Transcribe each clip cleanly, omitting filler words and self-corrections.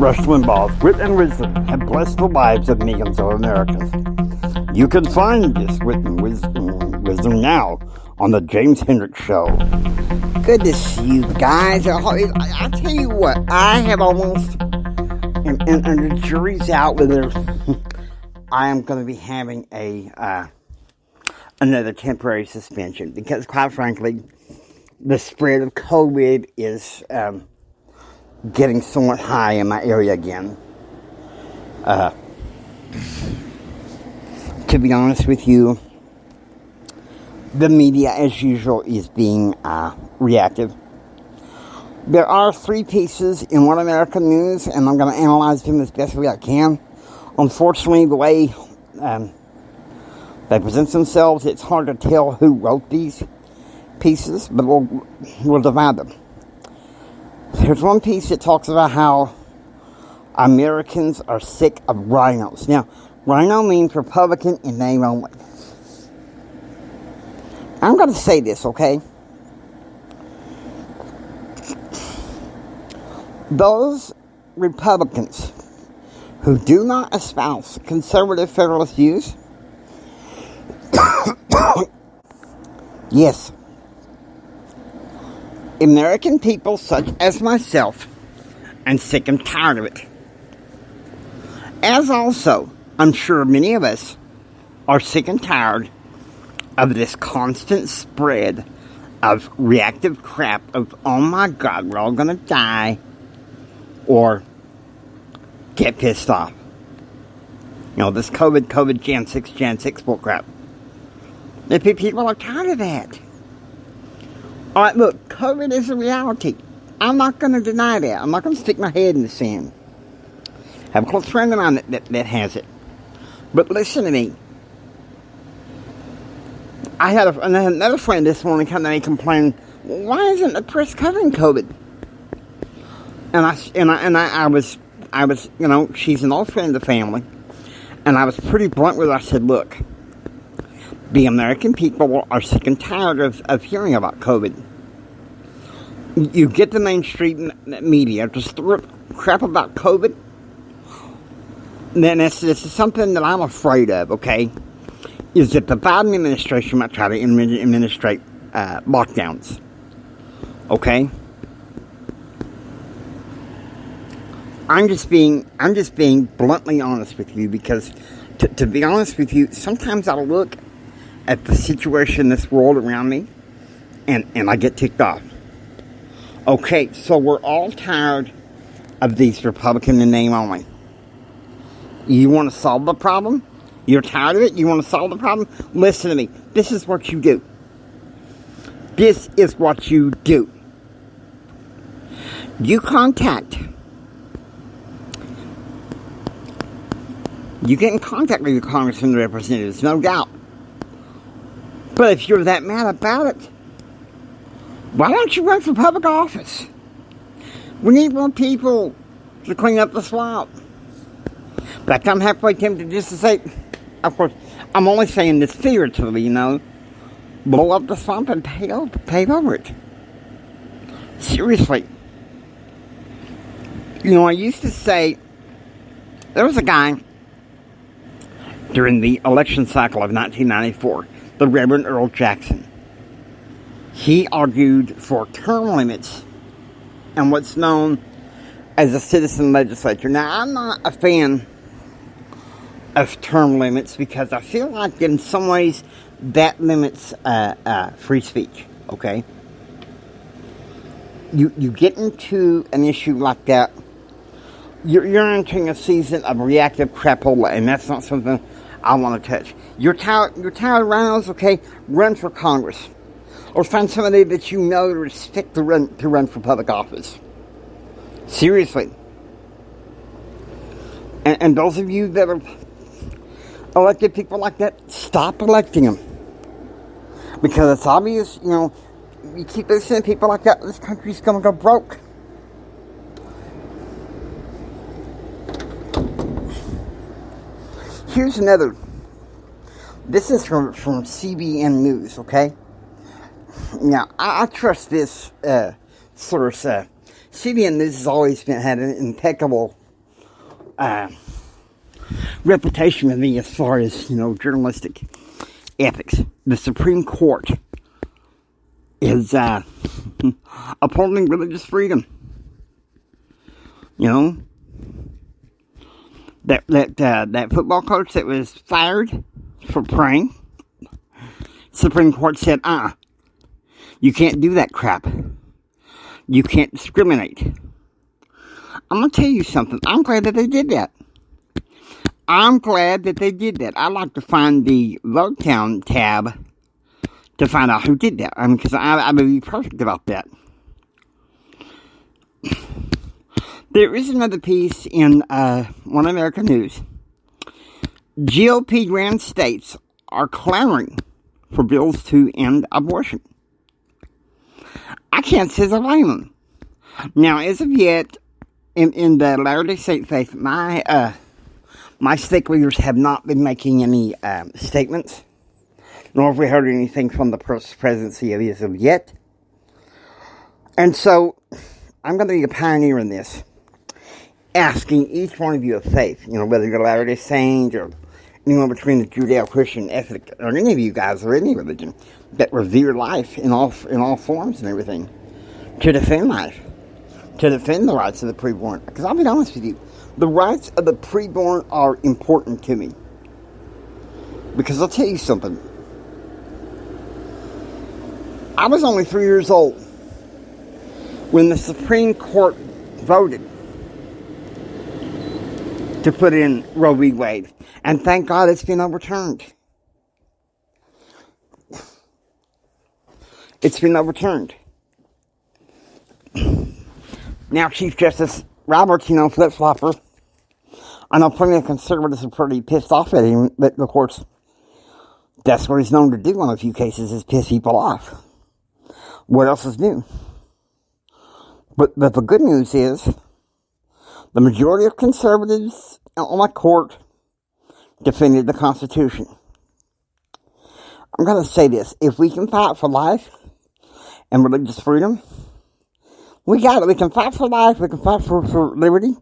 Rush Limbaugh's wit and wisdom have blessed the lives of millions of Americans. You can find this wit and wisdom now on the James Hendricks Show. Good to see you guys. I tell you what, I have almost, and the jury's out whether I am going to be having another temporary suspension, because quite frankly, the spread of COVID is getting somewhat high in my area again. To be honest with you, the media, as usual, is being reactive. There are 3 pieces in One American News, and I'm going to analyze them as best way I can. Unfortunately, the way they present themselves, it's hard to tell who wrote these pieces, but we'll divide them. There's one piece that talks about how Americans are sick of rhinos. Now, rhino means Republican in name only. I'm going to say this, okay? Those Republicans who do not espouse conservative federalist views, yes, American people such as myself are sick and tired of it. As also, I'm sure many of us are sick and tired of this constant spread of reactive crap of, oh my God, we're all going to die, or get pissed off. You know, this COVID, Jan 6 bullcrap. The people are tired of that. Alright, look, COVID is a reality. I'm not going to deny that. I'm not going to stick my head in the sand. I have a close friend of mine that has it. But listen to me. I had another friend this morning come to me complaining, why isn't the press covering COVID? And I was, you know, she's an old friend of the family, and I was pretty blunt with her. I said, look, the American people are sick and tired of hearing about COVID. You get the mainstream media just throw crap about COVID, then this is something that I'm afraid of, okay? Is that the Biden administration might try to administrate lockdowns, okay? I'm just being bluntly honest with you, because to be honest with you, sometimes I'll look at the situation in this world around me and I get ticked off. Okay, so we're all tired of these Republican in name only. You want to solve the problem? You're tired of it? You want to solve the problem? Listen to me. This is what you do. This is what you do. You get in contact with your congressmen and representatives, no doubt. But if you're that mad about it, why don't you run for public office? We need more people to clean up the swamp. In fact, I'm halfway tempted just to say, of course, I'm only saying this figuratively, you know, blow up the swamp and pave over it. Seriously. You know, I used to say, there was a guy during the election cycle of 1994, the Reverend Earl Jackson. He argued for term limits and what's known as a citizen legislature. Now, I'm not a fan of term limits, because I feel like in some ways that limits free speech, okay? You get into an issue like that, you're entering a season of reactive crapola, and that's not something I want to touch. You're tired of rhinos, okay? Run for Congress. Or find somebody that you know to respect to run for public office. Seriously. And those of you that are elected people like that, stop electing them. Because it's obvious, you know, you keep listening to people like that, this country's going to go broke. Here's another. This is from CBN News, okay? Now, I trust this source. CBN News has always had an impeccable reputation with me as far as, journalistic ethics. The Supreme Court is upholding religious freedom. That football coach that was fired for praying, Supreme Court said, you can't do that crap. You can't discriminate. I'm going to tell you something. I'm glad that they did that. I'd like to find the Logtown tab to find out who did that. Because I would be perfect about that. There is another piece in One American News. GOP ran states are clamoring for bills to end abortion. I can't say I blame them. Now, as of yet, in the Latter-day Saint faith, my stake leaders have not been making any statements, nor have we heard anything from the presidency as of yet. And so, I'm going to be a pioneer in this, asking each one of you of faith, whether you're a Latter-day Saint or anyone between the Judeo-Christian ethnic, or any of you guys or any religion that revere life in all forms and everything, to defend life, to defend the rights of the preborn. Because I'll be honest with you, the rights of the preborn are important to me. Because I'll tell you something. I was only 3 years old when the Supreme Court voted to put in Roe v. Wade. And thank God it's been overturned. It's been overturned. Now Chief Justice Roberts, flip-flopper. I know plenty of conservatives are pretty pissed off at him, but of course, that's what he's known to do on a few cases, is piss people off. What else is new? But the good news is, the majority of conservatives on my court defended the Constitution. I'm going to say this. If we can fight for life and religious freedom, we got it. We can fight for life, we can fight for liberty,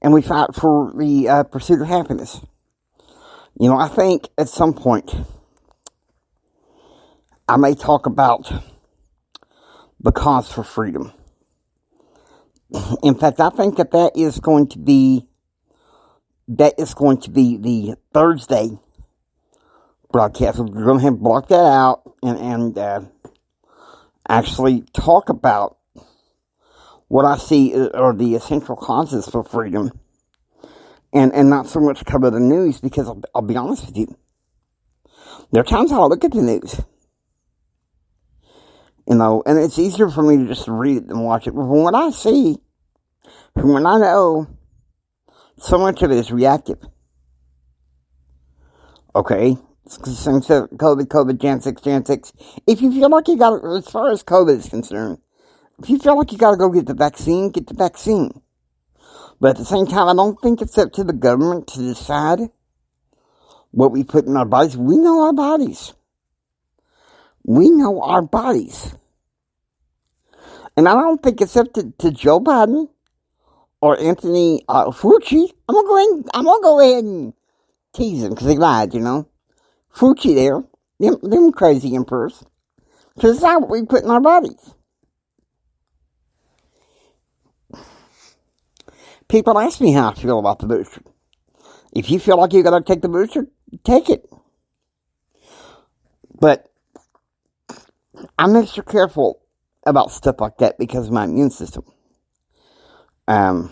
and we fight for the pursuit of happiness. I think at some point, I may talk about the cause for freedom. In fact, I think that is going to be the Thursday broadcast. We're going to have block that out and actually talk about what I see are the essential causes for freedom, and not so much cover the news, because I'll be honest with you, there are times I look at the news, and it's easier for me to just read it than watch it. But from what I see, from what I know, so much of it is reactive. Okay? Since COVID, Jan 6. If you feel like you got, as far as COVID is concerned, if you feel like you got to go get the vaccine, get the vaccine. But at the same time, I don't think it's up to the government to decide what we put in our bodies. We know our bodies. And I don't think it's up to Joe Biden or Anthony Fauci. I'm gonna go ahead and tease him because he lied, Fauci there, them crazy emperors, to decide what we put in our bodies. People ask me how I feel about the booster. If you feel like you gotta take the booster, take it. But I'm extra careful about stuff like that because of my immune system. Because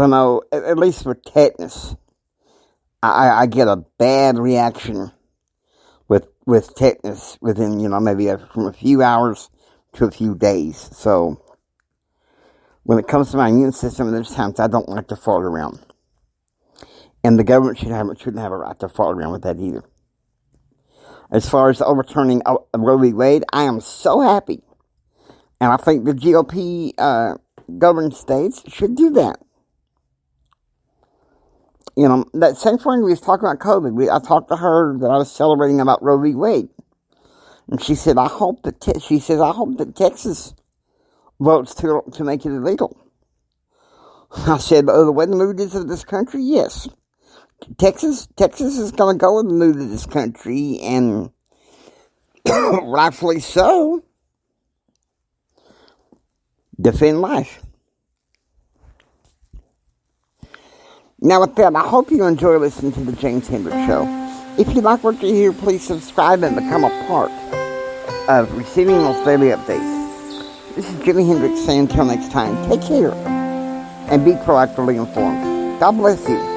I know, at least with tetanus, I get a bad reaction with tetanus within, maybe from a few hours to a few days. So, when it comes to my immune system, there's times I don't like to fart around. And the government shouldn't have a right to fart around with that either. As far as overturning Roe v. Wade, I am so happy. And I think the GOP governed states should do that. That same friend we was talking about COVID, I talked to her that I was celebrating about Roe v. Wade. And she said, I hope that Texas votes to make it illegal. I said, oh, the way the mood is of this country, yes. Texas is going to go with the mood of this country, and rightfully so. Defend life. Now with that, I hope you enjoy listening to the James Hendricks Show. If you like what you hear, please subscribe and become a part of receiving those daily updates. This is Jimi Hendrix saying until next time, take care and be proactively informed. God bless you.